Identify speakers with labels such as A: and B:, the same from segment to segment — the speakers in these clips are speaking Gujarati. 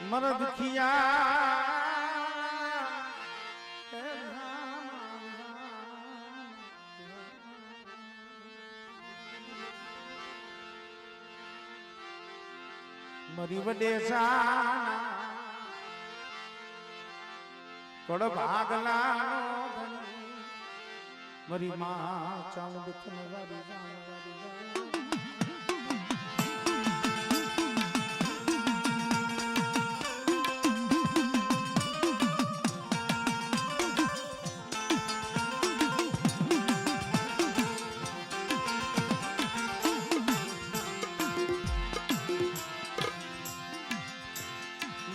A: મન દુખિયા મરી વડેસા કડ ભાગલા મરી માં ચાંદ તનવારી જાનવારી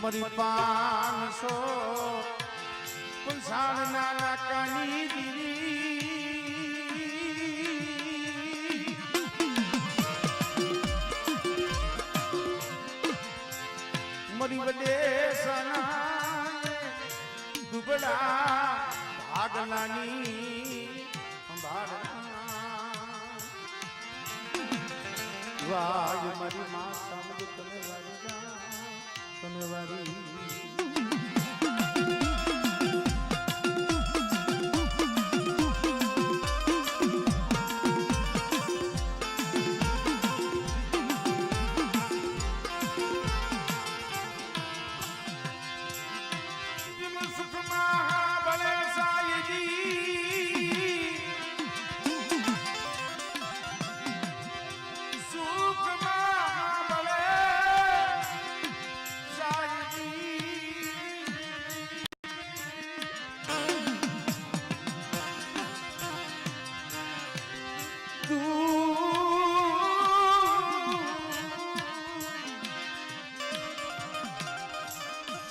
A: મરી 500 પુલસાણ નાના કાની દીવી મરી વડેસના દુબળા ભાગલાની વાજ મરી માતા મુજ તને વારી ધન્યવાદી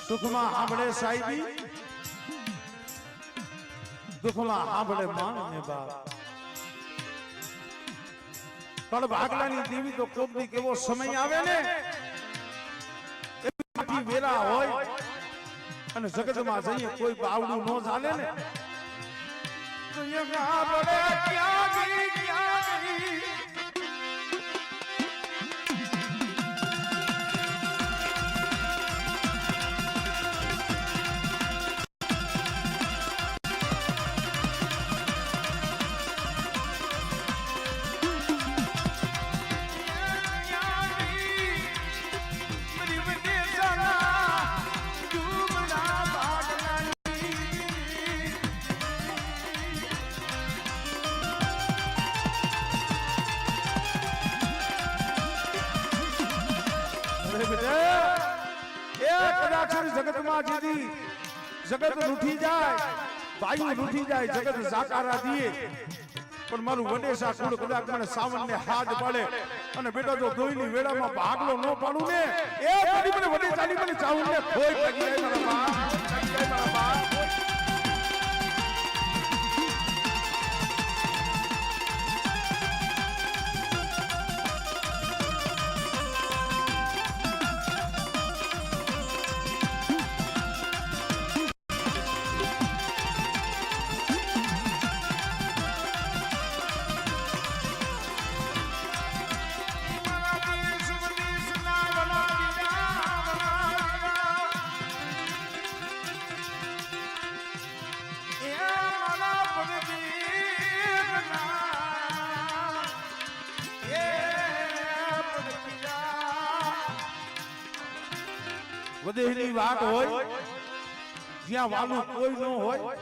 A: સુખમાં આંબળે સાહેબી દુખમાં આંબળે માણ ને બાપ પણ ભાગલાની દેવી તો કોકની કેવો સમય આવે ને એવી વેરા હોય અને જગતમાં જઈએ કોઈ બાવડું ન ચાલે ને તો યગા બડે ક્યાં ગઈ જગત માં જીદી જગત લૂઠી જાય ભાઈ લૂઠી જાય જગત સાકારા દીએ પણ મારું વડેસા કુળ કદાચ મને સાવન ને હાથ પડે અને બેટા જો દોઈની વેળામાં ભાગલો ન પાડું ને એ કદી મને વડેસાની મને ચાવું ને ખોઈ પડી જાય મારા બા વધેની વાત હોય જ્યાં વાલું કોઈ ન હોય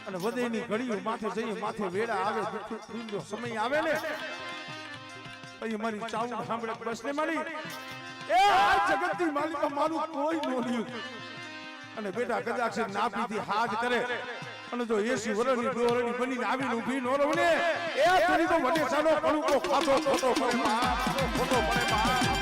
A: અને વધેની ઘડીઓ માથે જઈએ માથે વેળા આવે દુઃખનો સમય આવે ને પછી મારી ચાવું સાંભળે બસ ને મારી એ આ જગતની માલિકા મારું કોઈ ન લ્યું અને બેટા કદાચ ના પીધી હાથ કરે અને જો 80 વર્ષની 2 વર્ષની બનીને આવીને ઊભી ન રહે ને એ થોડી તો વડેસાનો કણુકો ખાતો ખોટો પડે માં ખોટો પડે માં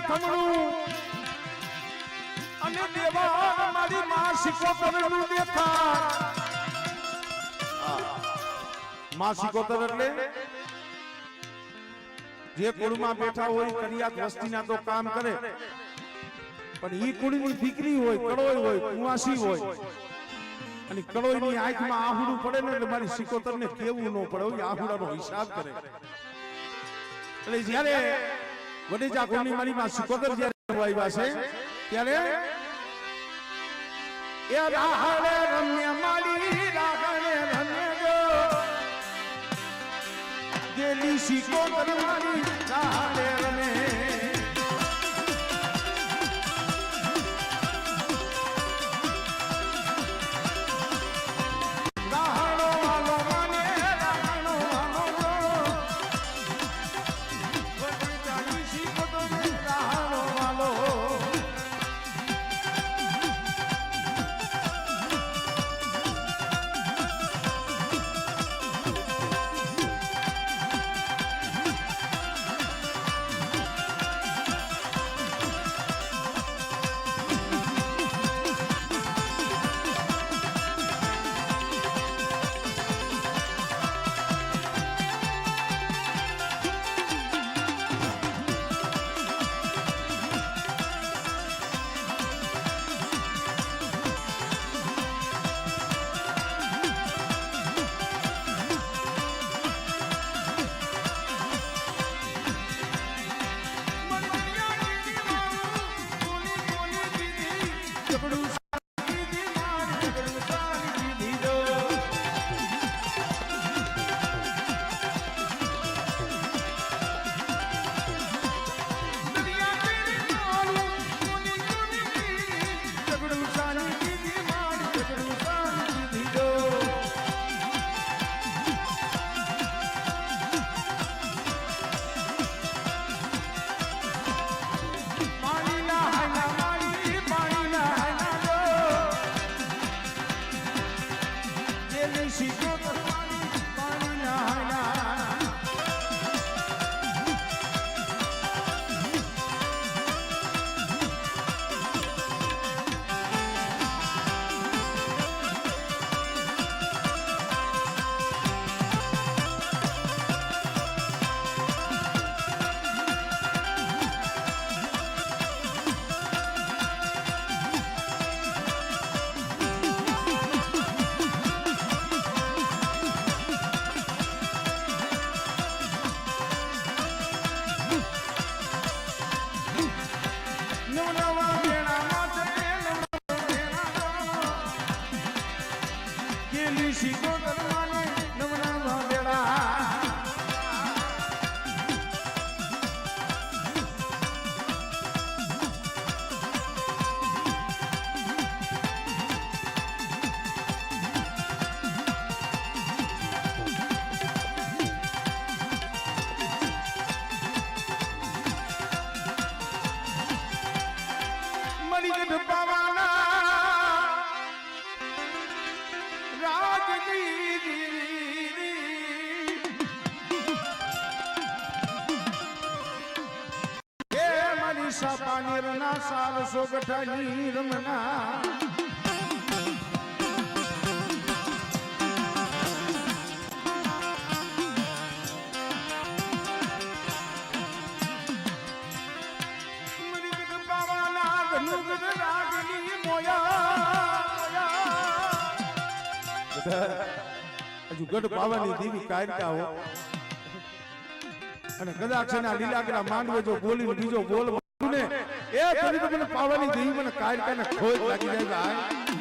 A: થમણું અને દેવા મારી માં સિકોતરનું દેખા માં સિકોતર એટલે જે કુળમાં બેઠા હોય કરિયાત વસ્તીના તો કામ કરે પણ ઈ કુળની દીકરી હોય કડોય હોય કુવાસી હોય અને કડોયની આંખમાં આહુડું પડે ને એટલે મારી સિકોતરને કેવું ન પડે હોય આહુડાનો હિસાબ કરે એટલે જ્યારે વડેજા કુળની મારી માં સિકોતર જ્યારે આવ્યા છે ત્યારે એ રાહડે રમ્ય મારી રાહડે રમ્ય ગો ગેલી સિકોતર મારી રાહડે રમે પાનેરના સાલ સોગઠાની રમના મરી બાવાના ધનુગ રાગની મોયા હજુ ગઢ પાવાની દેવી કાયરકા હો અને કદાચ એના લીલાગરા માંડવે જો બોલીને બીજો બોલ ને એ ફરી તો મને પાવાની દેવી મને કાયરકાને ખોજ લાગી જાય ભાઈ